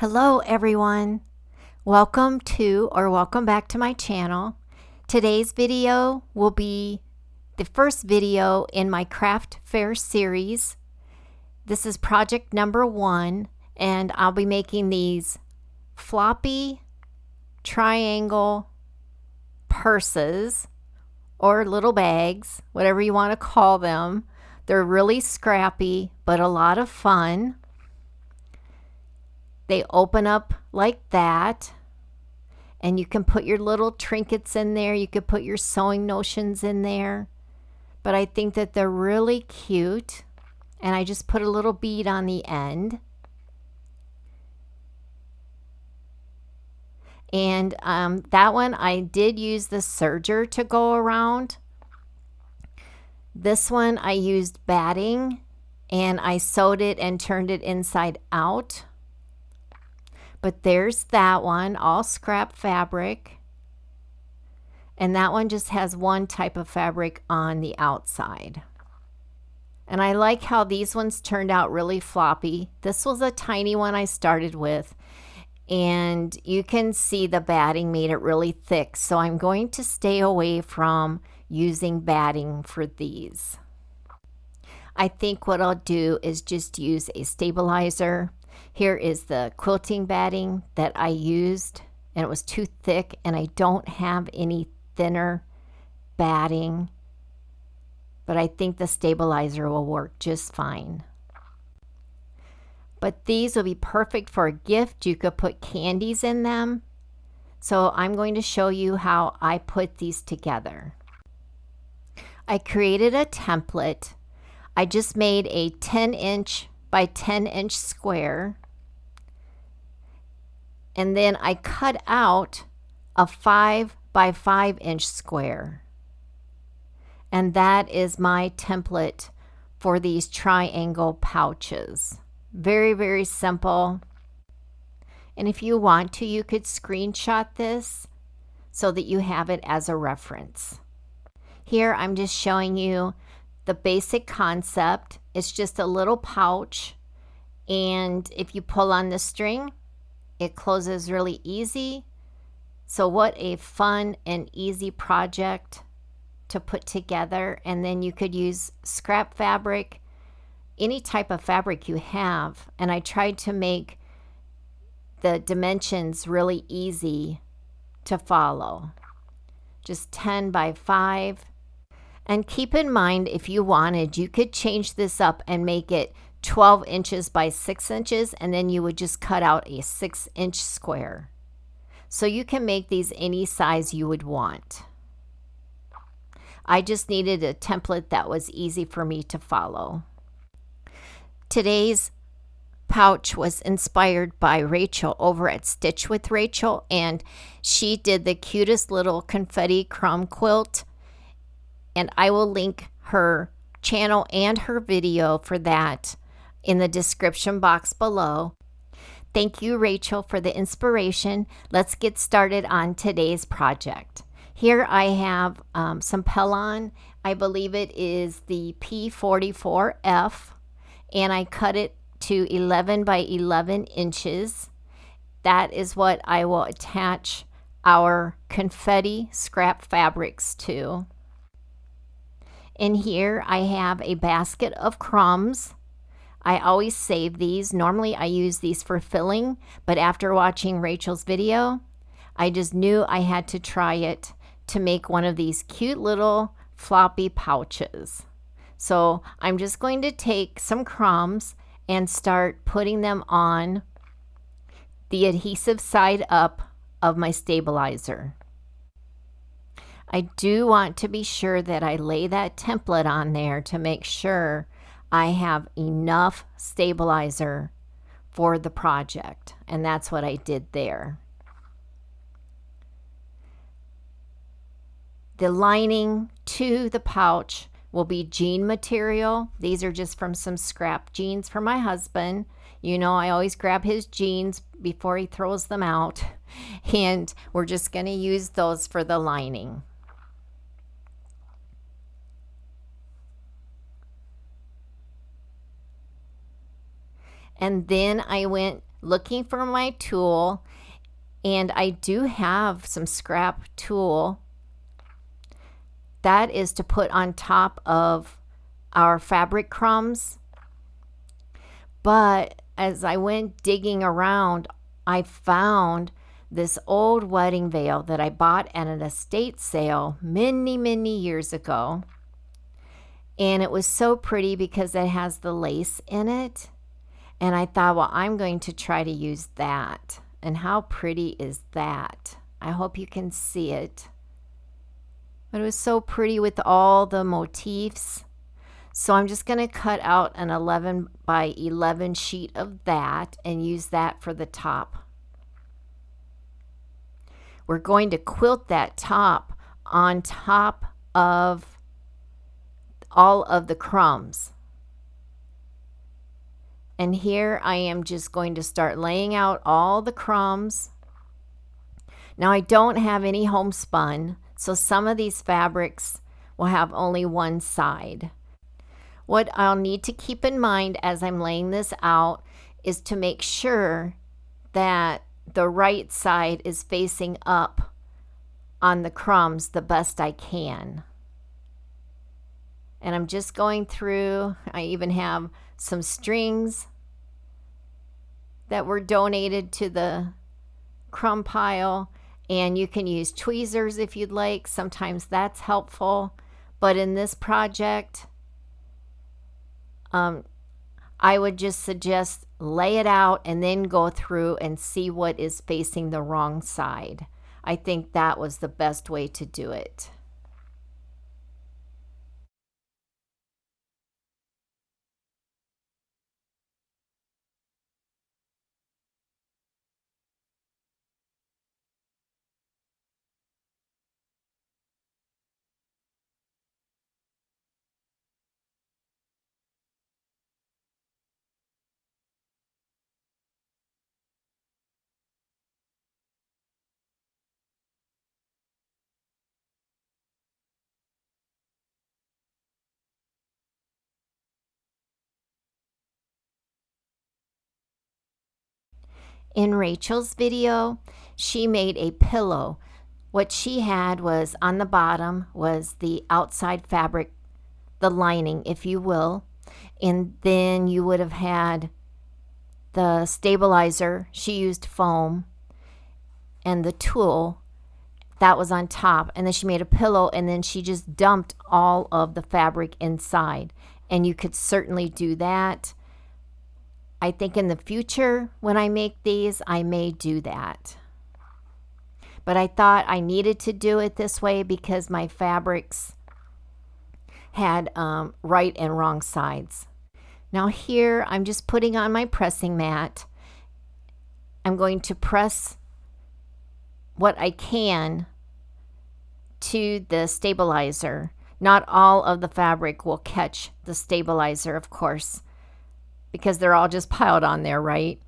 Hello everyone. Welcome back to my channel. Today's video will be the first video in my craft fair series. This is project number 1 and I'll be making these floppy triangle purses or little bags, whatever you want to call them. They're really scrappy but a lot of fun. They open up like that, and you can put your little trinkets in there. You could put your sewing notions in there, but I think that they're really cute, and I just put a little bead on the end. And that one I did use the serger to go around. This one I used batting, and I sewed it and turned it inside out. But there's that one, all scrap fabric. And that one just has one type of fabric on the outside. And I like how these ones turned out really floppy. This was a tiny one I started with. And you can see the batting made it really thick. So I'm going to stay away from using batting for these. I think what I'll do is just use a stabilizer. Here is the quilting batting that I used, and it was too thick, and I don't have any thinner batting, but I think the stabilizer will work just fine. But these will be perfect for a gift. You could put candies in them. So I'm going to show you how I put these together. I created a template. I just made a 10-inch by 10-inch square, and then I cut out a 5 by 5-inch square, and that is my template for these triangle pouches. Very, very simple. And if you want to, you could screenshot this so that you have it as a reference. Here I'm just showing you the basic concept. It's just a little pouch, and if you pull on the string, it closes really easy. So what a fun and easy project to put together. And then you could use scrap fabric, any type of fabric you have. And I tried to make the dimensions really easy to follow. Just 10 by 5. And keep in mind, if you wanted, you could change this up and make it 12 inches by 6 inches, and then you would just cut out a 6-inch square. So you can make these any size you would want. I just needed a template that was easy for me to follow. Today's pouch was inspired by Rachel over at Stitch with Rachel, and she did the cutest little confetti crumb quilt. And I will link her channel and her video for that in the description box below. Thank you, Rachel, for the inspiration. Let's get started on today's project. Here I have some Pellon. I believe it is the P44F, and I cut it to 11 by 11 inches. That is what I will attach our confetti scrap fabrics to. In here I have a basket of crumbs. I always save these. Normally I use these for filling, but after watching Rachel's video, I just knew I had to try it to make one of these cute little floppy pouches. So I'm just going to take some crumbs and start putting them on the adhesive side up of my stabilizer. I do want to be sure that I lay that template on there to make sure I have enough stabilizer for the project, and that's what I did there. The lining to the pouch will be jean material. These are just from some scrap jeans for my husband. You know, I always grab his jeans before he throws them out, and we're just going to use those for the lining. And then I went looking for my tulle, and I do have some scrap tulle that is to put on top of our fabric crumbs. But as I went digging around, I found this old wedding veil that I bought at an estate sale many, many years ago. And it was so pretty because it has the lace in it. And I thought, well, I'm going to try to use that. And how pretty is that? I hope you can see it. But it was so pretty with all the motifs. So I'm just going to cut out an 11 by 11 sheet of that and use that for the top. We're going to quilt that top on top of all of the crumbs. And here I am just going to start laying out all the crumbs. Now I don't have any homespun, so some of these fabrics will have only one side. What I'll need to keep in mind as I'm laying this out is to make sure that the right side is facing up on the crumbs the best I can. And I'm just going through, I even have some strings that were donated to the crumb pile, and you can use tweezers if you'd like. Sometimes that's helpful, but in this project, I would just suggest lay it out and then go through and see what is facing the wrong side. I think that was the best way to do it. In Rachel's video, she made a pillow. What she had was on the bottom was the outside fabric, the lining, if you will, and then you would have had the stabilizer. She used foam, and the tulle that was on top, and then she made a pillow, and then she just dumped all of the fabric inside. And you could certainly do that. I think in the future when I make these, I may do that. But I thought I needed to do it this way because my fabrics had right and wrong sides. Now here I'm just putting on my pressing mat. I'm going to press what I can to the stabilizer. Not all of the fabric will catch the stabilizer, of course, because they're all just piled on there, right?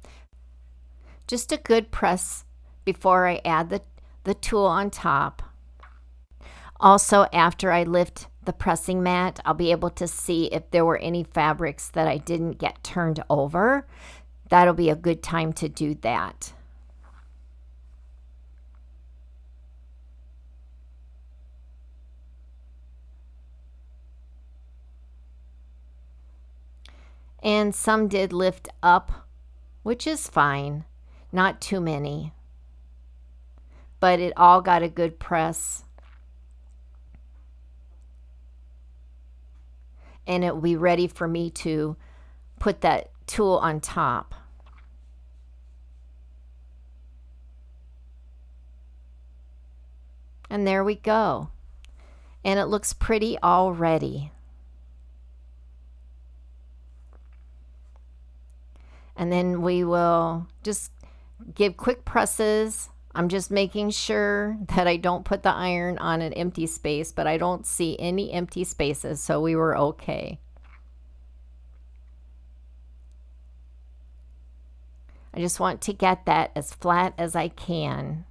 Just a good press before I add the tulle on top. Also, after I lift the pressing mat, I'll be able to see if there were any fabrics that I didn't get turned over. That'll be a good time to do that. And some did lift up, which is fine. Not too many. But it all got a good press. And it will be ready for me to put that tulle on top. And there we go. And it looks pretty already. And then we will just give quick presses. I'm just making sure that I don't put the iron on an empty space, but I don't see any empty spaces, so we were okay. I just want to get that as flat as I can.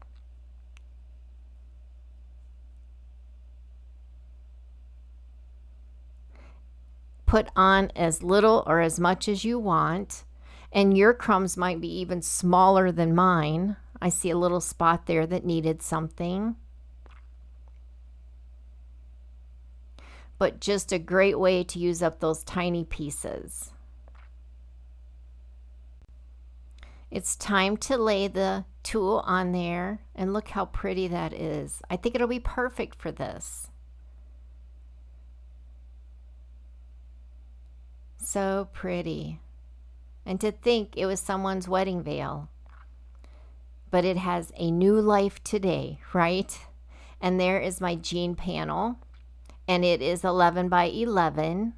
Put on as little or as much as you want. And your crumbs might be even smaller than mine. I see a little spot there that needed something. But just a great way to use up those tiny pieces. It's time to lay the tulle on there, and look how pretty that is. I think it'll be perfect for this. So pretty. And to think it was someone's wedding veil. But it has a new life today, right? And there is my jean panel, and it is 11 by 11.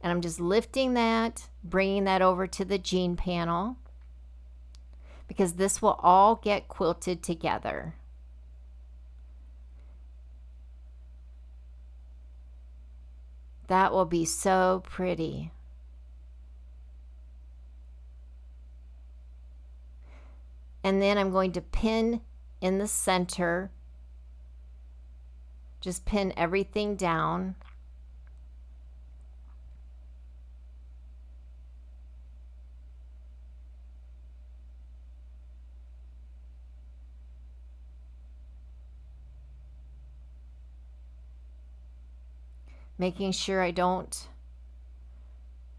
And I'm just lifting that, bringing that over to the jean panel, because this will all get quilted together. That will be so pretty. And then I'm going to pin in the center. Just pin everything down. Making sure I don't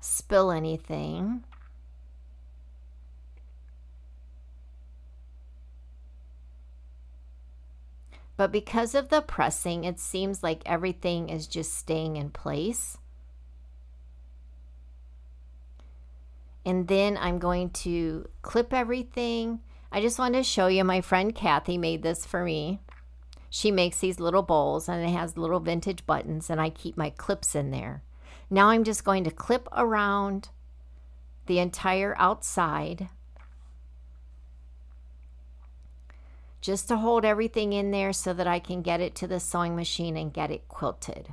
spill anything. But because of the pressing, it seems like everything is just staying in place. And then I'm going to clip everything. I just wanted to show you, my friend Kathy made this for me. She makes these little bowls, and it has little vintage buttons, and I keep my clips in there. Now I'm just going to clip around the entire outside, just to hold everything in there so that I can get it to the sewing machine and get it quilted.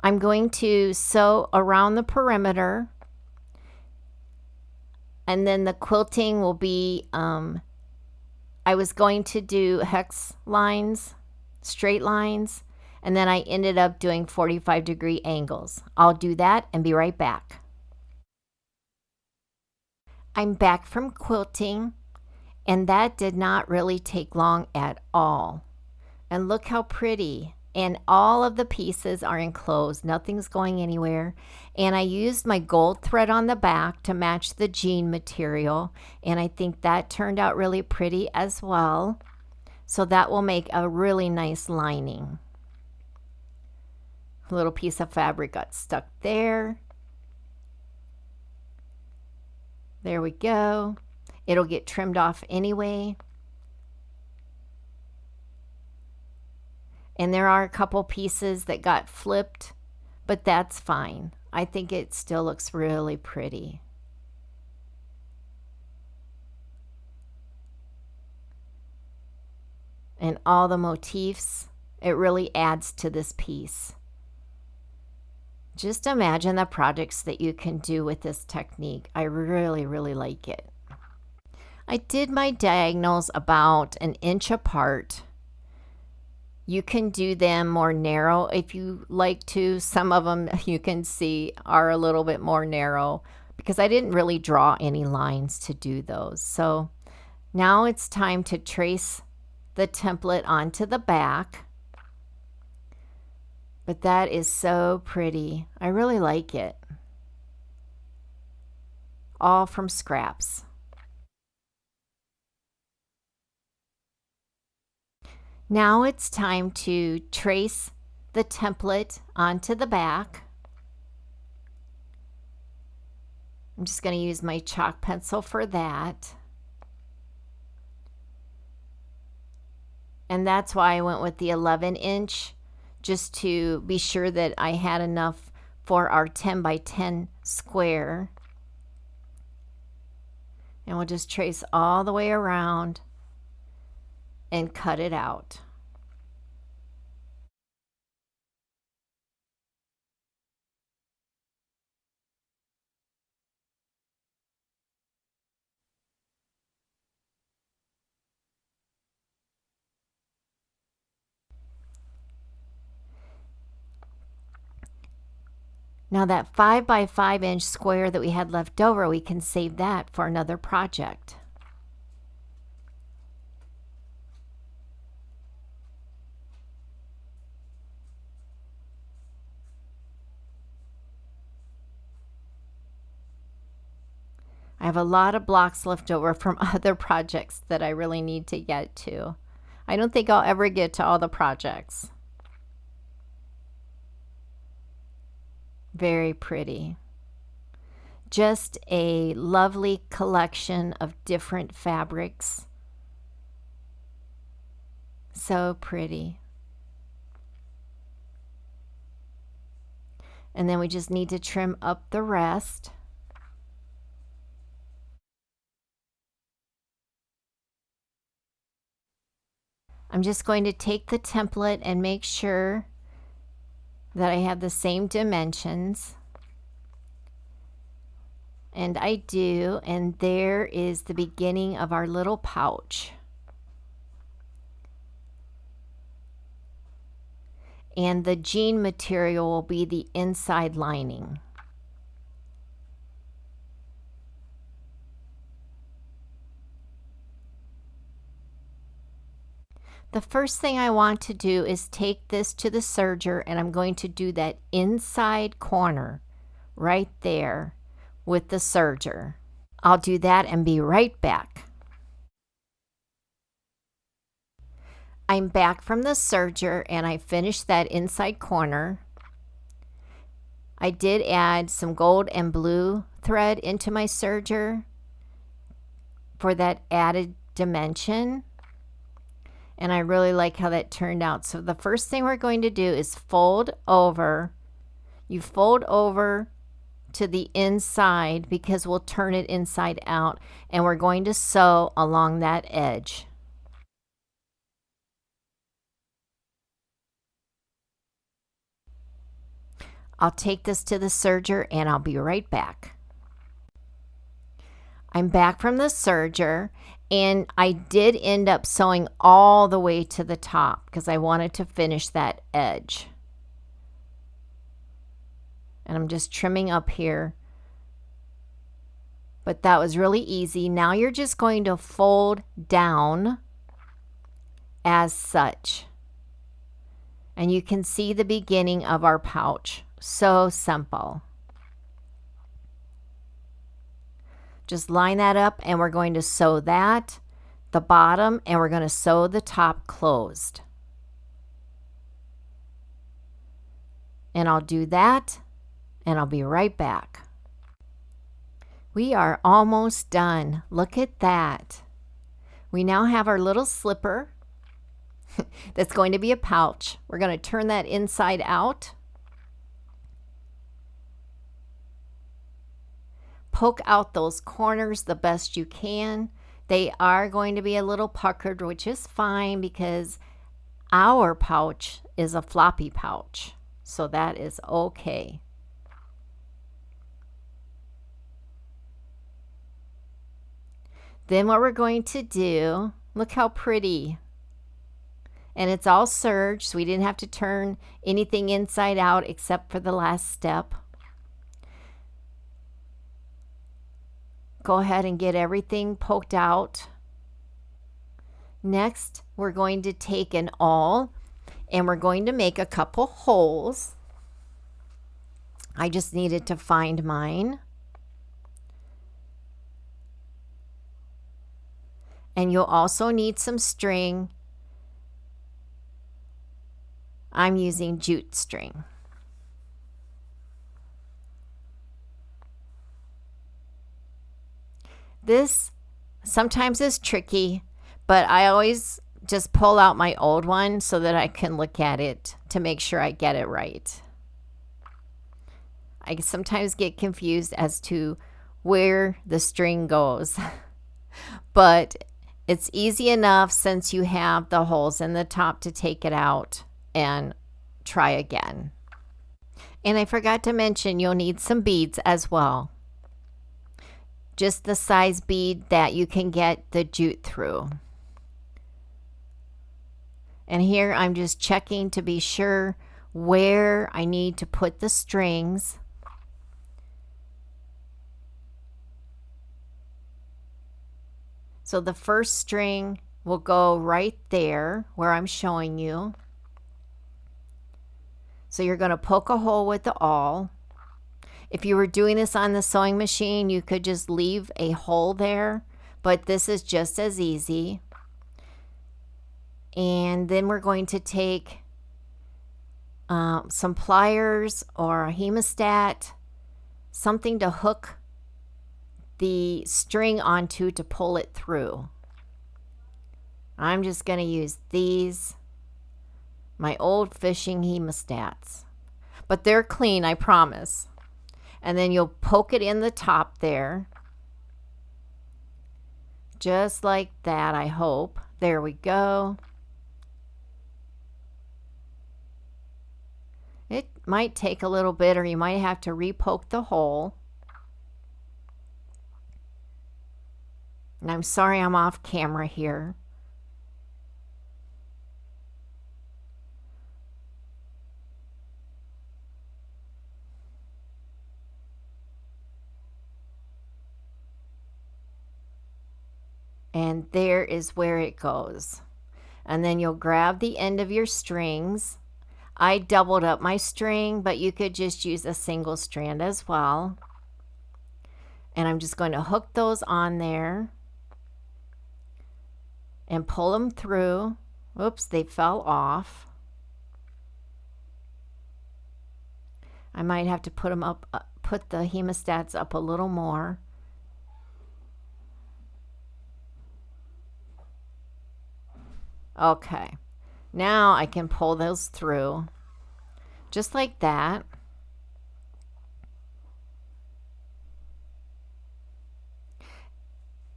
I'm going to sew around the perimeter, and then the quilting will be, I was going to do hex lines, straight lines, and then I ended up doing 45-degree angles. I'll do that and be right back. I'm back from quilting, and that did not really take long at all. And look how pretty. And all of the pieces are enclosed. Nothing's going anywhere. And I used my gold thread on the back to match the jean material. And I think that turned out really pretty as well. So that will make a really nice lining. A little piece of fabric got stuck there. There we go. It'll get trimmed off anyway. And there are a couple pieces that got flipped, but that's fine. I think it still looks really pretty. And all the motifs, it really adds to this piece. Just imagine the projects that you can do with this technique. I really, really like it. I did my diagonals about 1 inch apart. You can do them more narrow if you like to. Some of them you can see are a little bit more narrow because I didn't really draw any lines to do those. So now it's time to trace the template onto the back. But that is so pretty. I really like it. All from scraps. Now it's time to trace the template onto the back. I'm just going to use my chalk pencil for that. And that's why I went with the 11 inch, just to be sure that I had enough for our 10 by 10 square. And we'll just trace all the way around and cut it out. Now that 5 by 5 inch square that we had left over, we can save that for another project. I have a lot of blocks left over from other projects that I really need to get to. I don't think I'll ever get to all the projects. Very pretty. Just a lovely collection of different fabrics. So pretty. And then we just need to trim up the rest. I'm just going to take the template and make sure that I have the same dimensions. And I do, and there is the beginning of our little pouch. And the jean material will be the inside lining. The first thing I want to do is take this to the serger, and I'm going to do that inside corner right there with the serger. I'll do that and be right back. I'm back from the serger and I finished that inside corner. I did add some gold and blue thread into my serger for that added dimension. And I really like how that turned out. So the first thing we're going to do is fold over. You fold over to the inside because we'll turn it inside out, and we're going to sew along that edge. I'll take this to the serger and I'll be right back. I'm back from the serger, and I did end up sewing all the way to the top because I wanted to finish that edge. And I'm just trimming up here. But that was really easy. Now you're just going to fold down as such. And you can see the beginning of our pouch. So simple. Just line that up, and we're going to sew that, the bottom, and we're going to sew the top closed. And I'll do that, and I'll be right back. We are almost done. Look at that. We now have our little slipper that's going to be a pouch. We're going to turn that inside out. Poke out those corners the best you can. They are going to be a little puckered, which is fine because our pouch is a floppy pouch. So that is okay. Then what we're going to do, look how pretty. And it's all serged, so we didn't have to turn anything inside out except for the last step. Go ahead and get everything poked out. Next, we're going to take an awl and we're going to make a couple holes. I just needed to find mine. And you'll also need some string. I'm using jute string. This sometimes is tricky, but I always just pull out my old one so that I can look at it to make sure I get it right. I sometimes get confused as to where the string goes, but it's easy enough since you have the holes in the top to take it out and try again. And I forgot to mention you'll need some beads as well. Just the size bead that you can get the jute through. And here I'm just checking to be sure where I need to put the strings. So the first string will go right there where I'm showing you. So you're going to poke a hole with the awl. If you were doing this on the sewing machine, you could just leave a hole there, but this is just as easy. And then we're going to take some pliers or a hemostat, something to hook the string onto to pull it through. I'm just going to use these, my old fishing hemostats, but they're clean, I promise. And then you'll poke it in the top there, just like that, I hope. There we go. It might take a little bit, or you might have to re-poke the hole. And I'm sorry I'm off camera here. And there is where it goes. And then you'll grab the end of your strings. I doubled up my string, but you could just use a single strand as well. And I'm just going to hook those on there and pull them through. Oops, they fell off. I might have to put them up, put the hemostats up a little more. Okay, now I can pull those through just like that.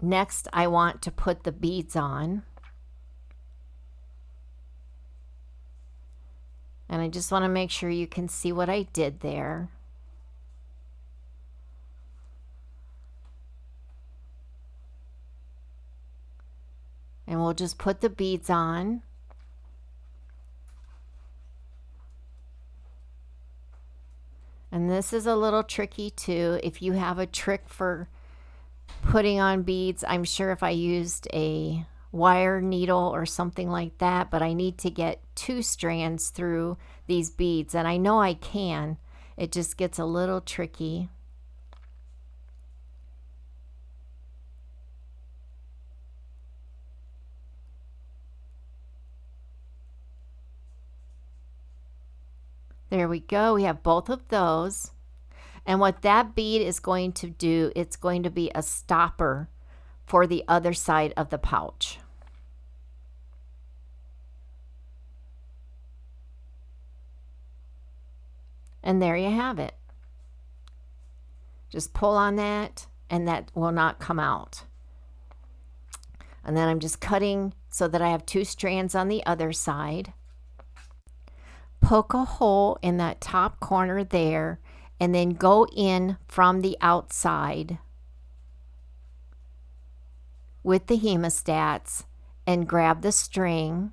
Next, I want to put the beads on. And I just want to make sure you can see what I did there. And we'll just put the beads on. And this is a little tricky too. If you have a trick for putting on beads, I'm sure if I used a wire needle or something like that, but I need to get 2 strands through these beads, and I know I can. It just gets a little tricky. There we go. We have both of those. And what that bead is going to do, it's going to be a stopper for the other side of the pouch. And there you have it. Just pull on that and that will not come out. And then I'm just cutting so that I have 2 strands on the other side. Poke a hole in that top corner there and then go in from the outside with the hemostats and grab the string.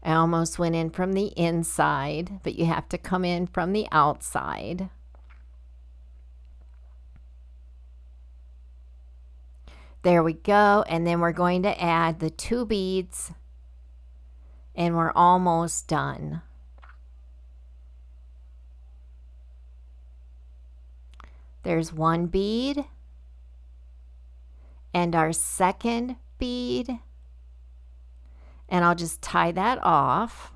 I almost went in from the inside, but you have to come in from the outside. There we go, and then we're going to add the 2 beads, and we're almost done. There's 1 bead, and our second bead, and I'll just tie that off.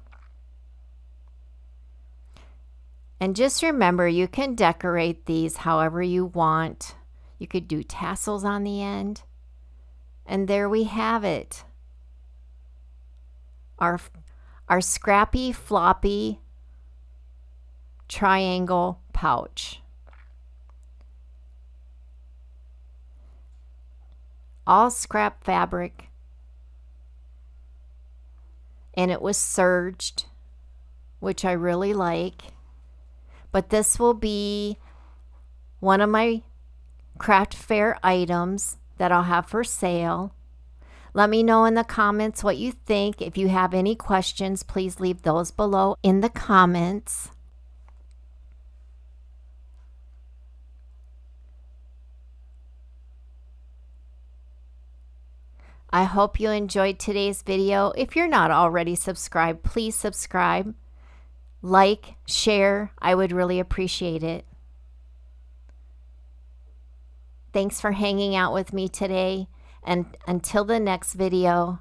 And just remember, you can decorate these however you want. You could do tassels on the end. And there we have it. Our scrappy, floppy triangle pouch. All scrap fabric. And it was serged, which I really like. But this will be one of my craft fair items that I'll have for sale. Let me know in the comments what you think. If you have any questions, please leave those below in the comments. I hope you enjoyed today's video. If you're not already subscribed, please subscribe, like, share. I would really appreciate it. Thanks for hanging out with me today. And until the next video,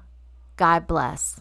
God bless.